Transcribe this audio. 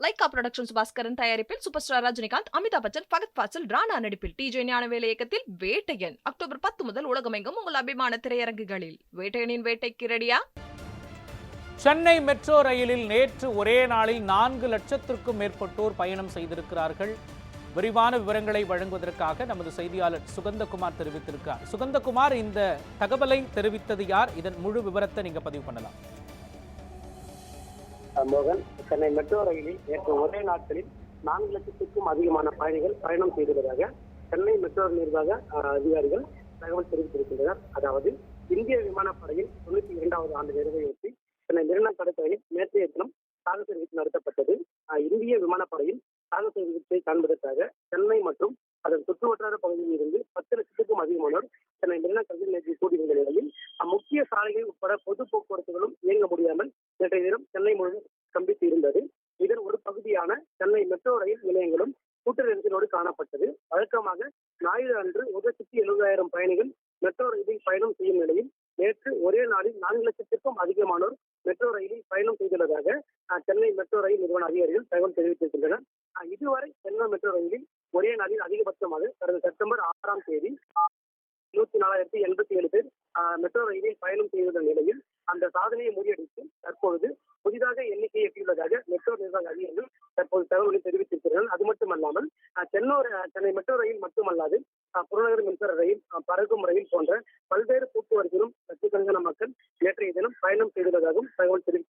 Lyca productions Bhaskaran தயாரிப்பில் super star Rajinikanth, Amitabh Bachchan, Fahadh Fazil, Rana நடிப்பில் DJ Gnanavel இயக்கத்தில் வேட்டையன் அக்டோபர் 10 முதல் உலகமெங்கும் உங்கள் அபிமான திரையரங்குகளில். வேட்டையனின் வேட்டைக்கு ரெடியா? சென்னை மெட்ரோ ரயிலில் நேற்று ஒரே நாளில் 4 லட்சத்திற்கும் மேற்பட்டோர் பயணம் செய்திருக்கிறார்கள். விரிவான விவரங்களை வழங்குவதற்காக நமது செய்தியாளர் சுகந்தகுமார் தெரிவித்திருக்கிறார். சுகந்தகுமார், இந்த தகவலை தெரிவித்தது யார்? இதன் முழு விவரத்தை நீங்க பதிவு பண்ணலாம். மோகன், சென்னை மெட்ரோ ரயிலில் நேற்று ஒரே நாட்களில் 4 லட்சத்திற்கும் அதிகமான பயணிகள் பயணம் செய்துள்ளதாக சென்னை மெட்ரோ நிர்வாக அதிகாரிகள் தகவல் தெரிவித்திருக்கின்றனர். அதாவது இந்திய விமானப்படையில் 92வது ஆண்டு நிறைவையொட்டி சென்னை மெரினா கடற்கரையில் நேற்றைய தினம் சாகச நிகழ்ச்சி நடத்தப்பட்டது. இந்திய விமானப்படையில் சாகச நிகழ்ச்சியை காண்பதற்காக சென்னை மற்றும் அதன் சுற்றுவட்டார பகுதியில் இருந்து 10 லட்சத்துக்கும் அதிகமானோர் சென்னை மெரினா கடற்கரையில் நேற்று கூடியிருந்த நிலையில் முக்கிய சாலைகள் உட்பட பொது போக்குவரத்துகளும் இயங்க முடியாமல் நேற்றைய தினம் சென்னை முழுவதும் ஸ்தம்பித்து இருந்தது. இதன் ஒரு பகுதியான சென்னை மெட்ரோ ரயில் நிலையங்களும் கூட்ட நெரிசலோடு காணப்பட்டது. வழக்கமாக ஞாயிறு அன்று 1,70,000 பயணிகள் மெட்ரோ ரயிலில் பயணம் செய்யும் நிலையில் நேற்று ஒரே நாளில் 4 லட்சத்திற்கும் அதிகமானோர் மெட்ரோ ரயிலில் பயணம் செய்துள்ளதாக சென்னை மெட்ரோ ரயில் நிறுவன அதிகாரிகள் தகவல் தெரிவித்திருக்கின்றனர். இதுவரை சென்னை மெட்ரோ ரயிலில் ஒரே நாளில் அதிகபட்சமாக கடந்த செப்டம்பர் 6ஆம் தேதி 24,087 பேர் மெட்ரோ ரயிலில் பயணம் செய்துள்ள நிலையில் அந்த சாதனையை முறியடித்து தற்பொழுது புதிதாக எண்ணிக்கையை எட்டியுள்ளதாக மெட்ரோ நிர்வாக அதிகாரிகள் தற்போது தகவல்களை தெரிவித்திருக்கிறார்கள். அது மட்டுமல்லாமல் சென்னை மெட்ரோ ரயில் மட்டுமல்லாது புறநகர் மின்சார ரயில், பறக்கும் ரயில் போன்ற பல்வேறு போக்குவரத்திலும் லட்சக்கணக்கான மக்கள் நேற்றைய தினம் பயணம் செய்துள்ளதாகவும் தகவல் தெரிவித்தார்.